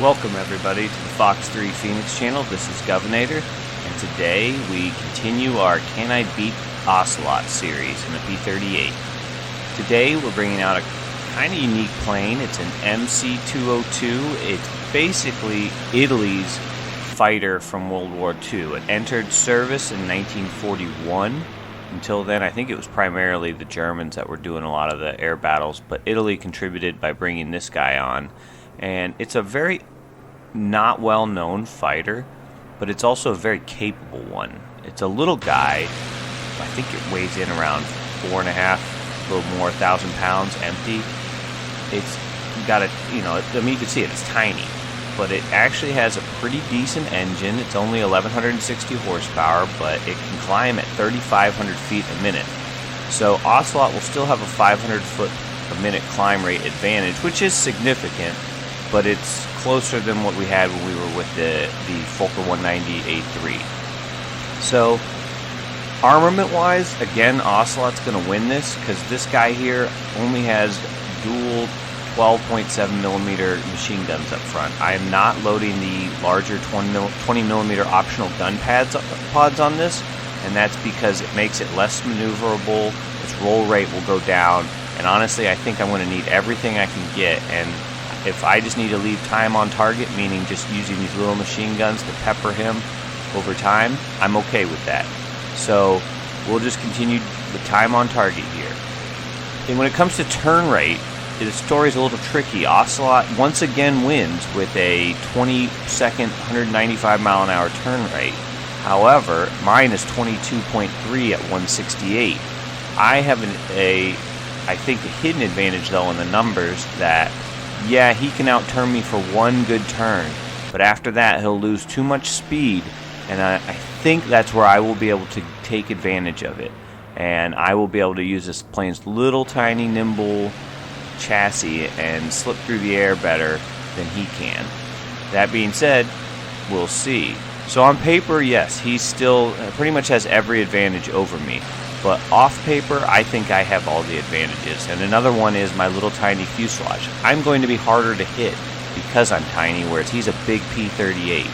Welcome everybody to the Fox 3 Phoenix channel. This is Governator, and today we continue our Can I Beat Ocelot series in the P-38. Today we're bringing out a kind of unique plane. It's an MC202. It's basically Italy's fighter from World War II. It entered service in 1941. Until then, I think it was primarily the Germans that were doing a lot of the air battles, but Italy contributed by bringing this guy on. And it's a very not well-known fighter, but it's also a very capable one. It's a little guy. I think it weighs in around 4.5, a little more, 1,000 pounds empty. It's got a, I mean, you can see it, it's tiny, but it actually has a pretty decent engine. It's only 1,160 horsepower, but it can climb at 3,500 feet a minute. So Ocelot will still have a 500 foot a minute climb rate advantage, which is significant, but it's closer than what we had when we were with the Fokker 190A3. So armament-wise, again, Ocelot's going to win this because this guy here only has dual 12.7mm machine guns up front. I am not loading the larger 20mm optional gun pods on this, and that's because it makes it less maneuverable. Its roll rate will go down, and honestly, I think I'm going to need everything I can get. And if I just need to leave time on target, meaning just using these little machine guns to pepper him over time, I'm okay with that. So we'll just continue the time on target here. And when it comes to turn rate, the story's a little tricky. Ocelot once again wins with a 20-second, 195-mile-an-hour turn rate. However, mine is 22.3 at 168. I have I think a hidden advantage though in the numbers that, yeah, he can outturn me for one good turn, but after that he'll lose too much speed, and I think that's where I will be able to take advantage of it, and I will be able to use this plane's little tiny nimble chassis and slip through the air better than he can. That being said, we'll see. So on paper, yes, he still pretty much has every advantage over me. But off paper, I think I have all the advantages. And another one is my little tiny fuselage. I'm going to be harder to hit because I'm tiny, whereas he's a big P-38.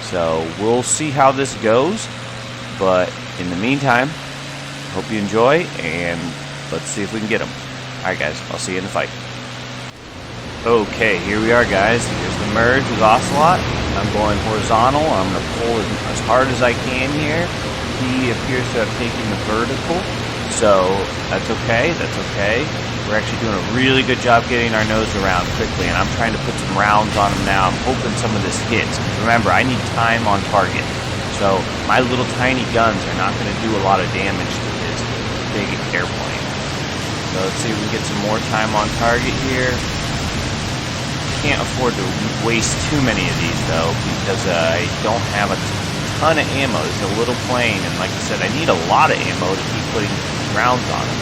So we'll see how this goes. But in the meantime, hope you enjoy, and let's see if we can get him. Alright guys, I'll see you in the fight. Okay, here we are guys. Here's the merge with Ocelot. I'm going horizontal. I'm going to pull as hard as I can here. He appears to have taken the vertical, so that's okay, We're actually doing a really good job getting our nose around quickly, and I'm trying to put some rounds on him now. I'm hoping some of this hits. Remember, I need time on target, so my little tiny guns are not going to do a lot of damage to his big airplane. So let's see if we can get some more time on target here. Can't afford to waste too many of these though, because I don't have a ton of ammo. It's a little plane, and like I said, I need a lot of ammo to keep putting rounds on him.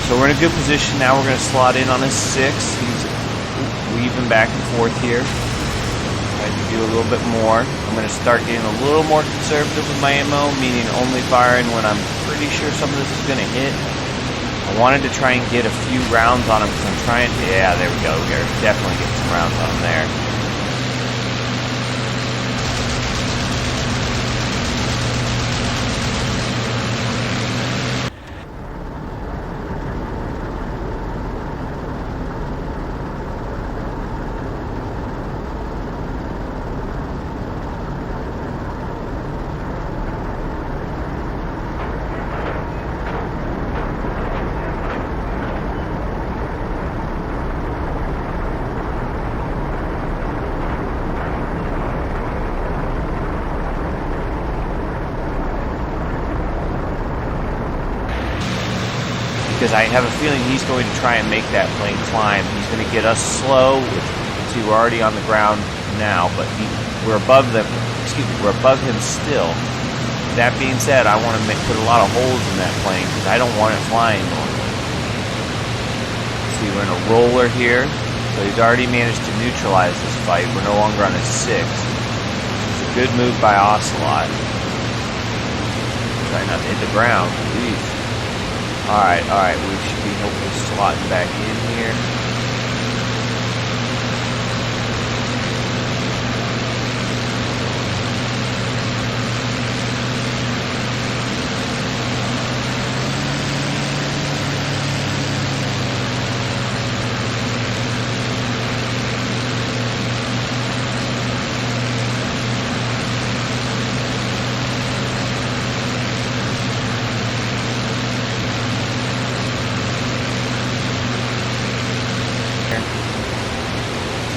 So we're in a good position now. We're going to slot in on a 6. He's weaving back and forth here. Try to do a little bit more. I'm going to start getting a little more conservative with my ammo, meaning only firing when I'm pretty sure some of this is going to hit. I wanted to try and get a few rounds on him because I'm trying to, yeah, there we go. We're definitely getting some rounds on him there. Because I have a feeling he's going to try and make that plane climb. He's going to get us slow. See, we're already on the ground now, but we're above them. We're above him still. That being said, I want to put a lot of holes in that plane because I don't want it flying more. See, we're in a roller here, so he's already managed to neutralize this fight. We're no longer on a 6. It's a good move by Ocelot. Try not to hit the ground. Jeez. Alright, we should be hopefully slotting back in here.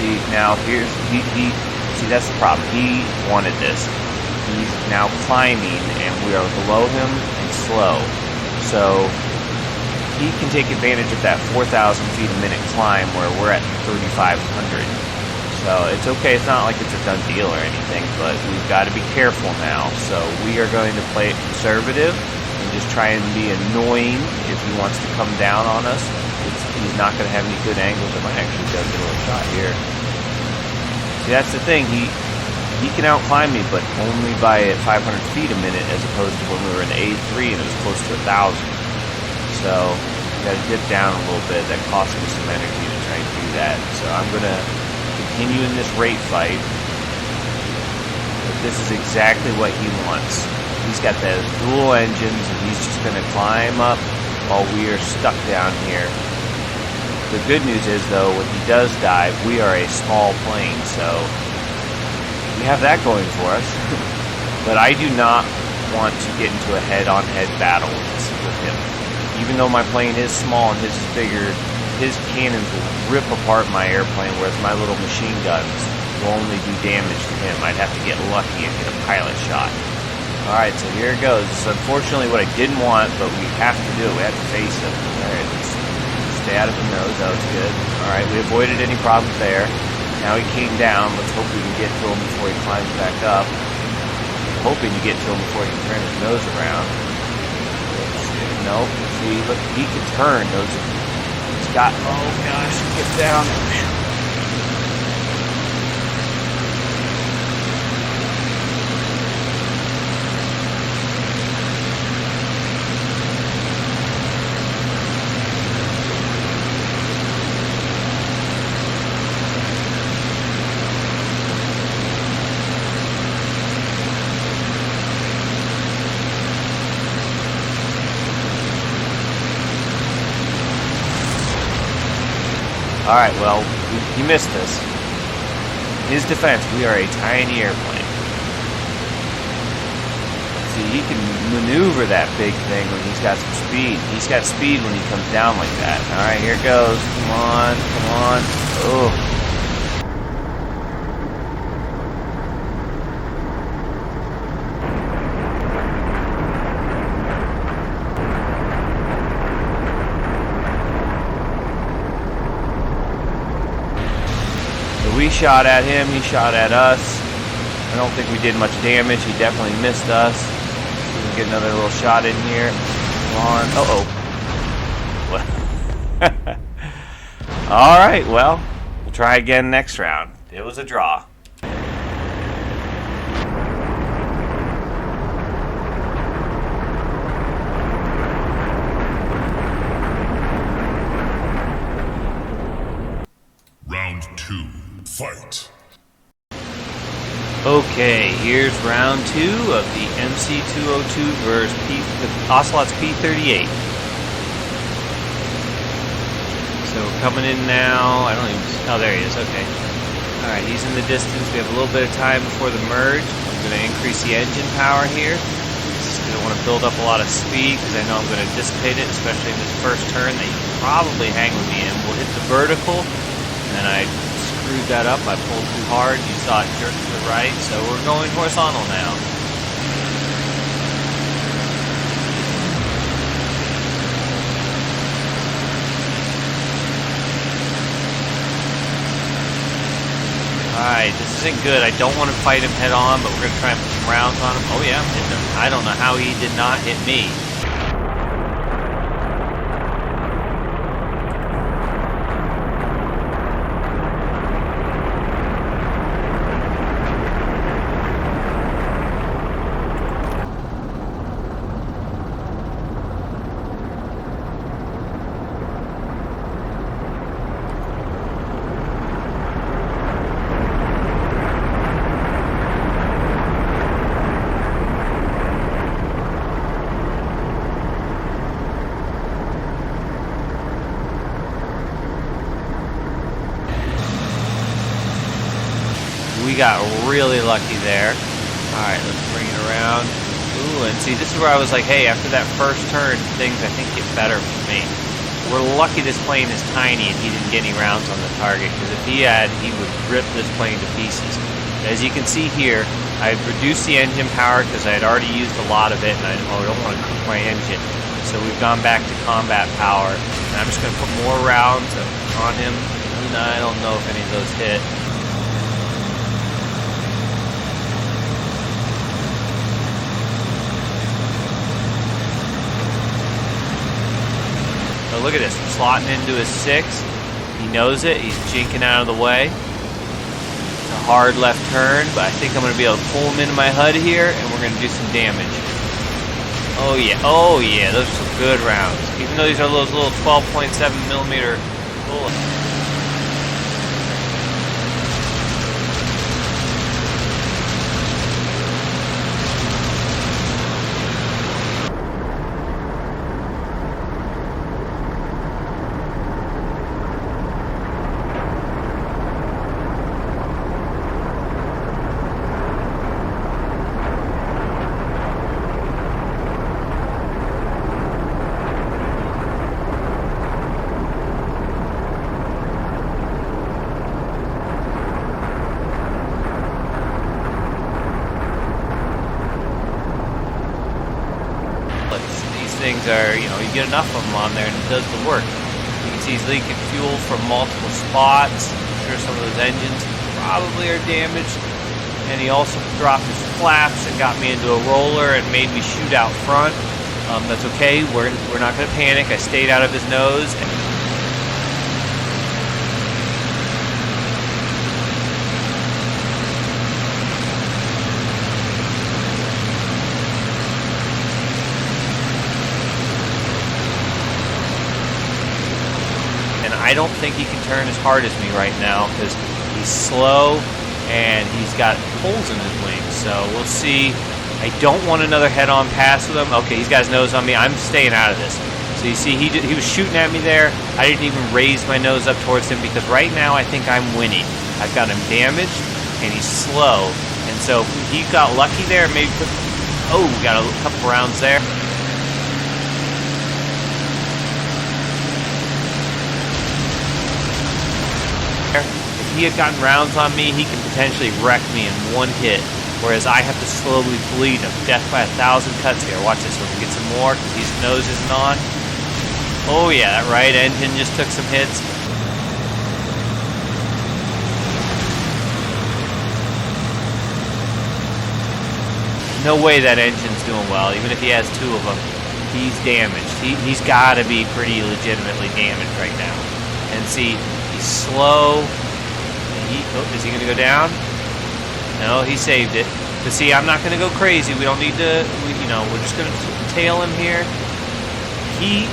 See, now here's, see, that's the problem. He wanted this. He's now climbing, and we are below him and slow. So he can take advantage of that 4,000 feet a minute climb where we're at 3,500. So it's okay. It's not like it's a done deal or anything, but we've got to be careful now. So we are going to play it conservative and just try and be annoying if he wants to come down on us. He's not going to have any good angles. I might actually go get a little shot here. See, that's the thing. He can outclimb me, but only by 500 feet a minute, as opposed to when we were in A3 and it was close to 1,000. So got to dip down a little bit. That cost me some energy to try and do that. So I'm going to continue in this rate fight. But this is exactly what he wants. He's got those dual engines, and he's just going to climb up while we are stuck down here. The good news is, though, when he does dive, we are a small plane, so we have that going for us. But I do not want to get into a head-on-head battle with him. Even though my plane is small and his is bigger, his cannons will rip apart my airplane, whereas my little machine guns will only do damage to him. I'd have to get lucky and get a pilot shot. Alright, so here it goes. This is unfortunately what I didn't want, but we have to do it. We have to face him. Alright, let's stay out of the nose. That was good. Alright, we avoided any problems there. Now he came down. Let's hope we can get to him before he climbs back up. I'm hoping to get to him before he can turn his nose around. Nope. See, look, he can turn those. He's got. Oh gosh, get down. Alright, well, he missed us. In his defense, we are a tiny airplane. See, he can maneuver that big thing when he's got some speed. He's got speed when he comes down like that. Alright, here it goes. Come on, come on. Oh. We shot at him, he shot at us. I don't think we did much damage. He definitely missed us. We can get another little shot in here. Come on. Uh-oh. Alright, well, we'll try again next round. It was a draw. Round 2. Fight. Okay, here's round 2 of the MC202 versus the Ocelot's P38. So we're coming in now. I don't even. Oh, there he is. Okay. All right, he's in the distance. We have a little bit of time before the merge. I'm going to increase the engine power here. Just going to want to build up a lot of speed because I know I'm going to dissipate it, especially in this first turn that you can probably hang with me in. We'll hit the vertical, and then I screwed that up. I pulled too hard. You saw it jerk to the right, so we're going horizontal now. Alright, this isn't good. I don't want to fight him head on, but we're going to try and put some rounds on him. Oh yeah, I'm hitting him. I don't know how he did not hit me. We got really lucky there. Alright, let's bring it around. Ooh, and see, this is where I was like, hey, after that first turn, things, I think, get better for me. We're lucky this plane is tiny and he didn't get any rounds on the target, because if he had, he would rip this plane to pieces. As you can see here, I've reduced the engine power because I had already used a lot of it, and I don't want to cook my engine. So we've gone back to combat power, and I'm just going to put more rounds on him. And I don't know if any of those hit. So look at this, I'm slotting into his 6. He knows it, he's jinking out of the way. It's a hard left turn, but I think I'm going to be able to pull him into my HUD here, and we're going to do some damage. Oh yeah, those are some good rounds. Even though these are those little 12.7 millimeter bullets. Things are, you get enough of them on there and it does the work. You can see he's leaking fuel from multiple spots. I'm sure some of those engines probably are damaged. And he also dropped his flaps and got me into a roller and made me shoot out front. That's okay, we're not going to panic. I stayed out of his nose. I don't think he can turn as hard as me right now because he's slow and he's got holes in his wings. So we'll see. I don't want another head-on pass with him. Okay, he's got his nose on me. I'm staying out of this. So you see, he was shooting at me there. I didn't even raise my nose up towards him because right now I think I'm winning. I've got him damaged and he's slow. And so he got lucky there. Maybe we got a couple rounds there. If he had gotten rounds on me, he can potentially wreck me in one hit, whereas I have to slowly bleed him. Death by 1,000 cuts here. Watch this, we're going to get some more because his nose isn't on. Oh yeah, that right engine just took some hits. No way that engine's doing well, even if he has 2 of them. He's damaged. He's got to be pretty legitimately damaged right now. And see, he's slow. Is he going to go down? No, he saved it. But see, I'm not going to go crazy. We don't need to, we're just going to tail him here.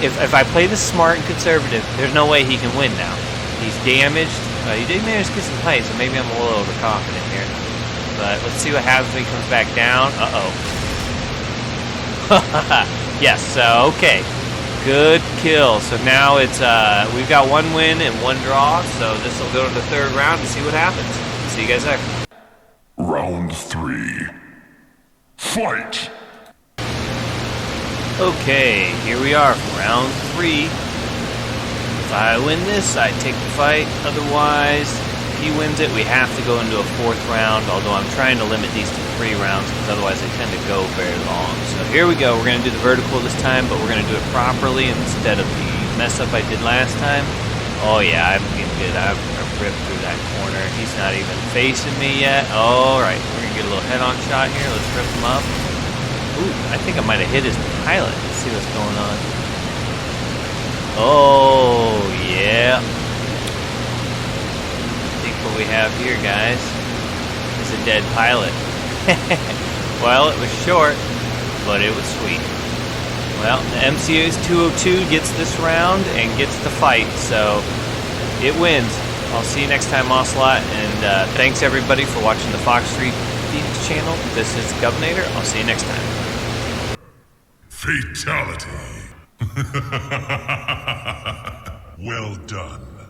If I play this smart and conservative, there's no way he can win now. He's damaged. He did manage to get some height, so maybe I'm a little overconfident here. But let's see what happens when he comes back down. Yes, okay. Good kill. So now it's we've got 1 win and 1 draw. So this will go to the 3rd round and see what happens. See you guys there. Round 3. Fight! Okay, here we are for round 3. If I win this, I take the fight. Otherwise, if he wins it, we have to go into a 4th round. Although I'm trying to limit these to 3 rounds because otherwise they tend to go very long. So here we go. We're going to do the vertical this time, but we're going to do it properly instead of the mess up I did last time. Oh yeah, I'm getting good. I've ripped through that corner. He's not even facing me yet. Alright, we're going to get a little head-on shot here. Let's rip him up. Ooh, I think I might have hit his pilot. Let's see what's going on. Oh, yeah. I think what we have here, guys, is a dead pilot. Well, it was short, but it was sweet. Well, the MC202 gets this round and gets the fight, so it wins. I'll see you next time, Ocelot, and thanks everybody for watching the Fox 3 Phoenix channel. This is Govnator. I'll see you next time. Fatality. Well done.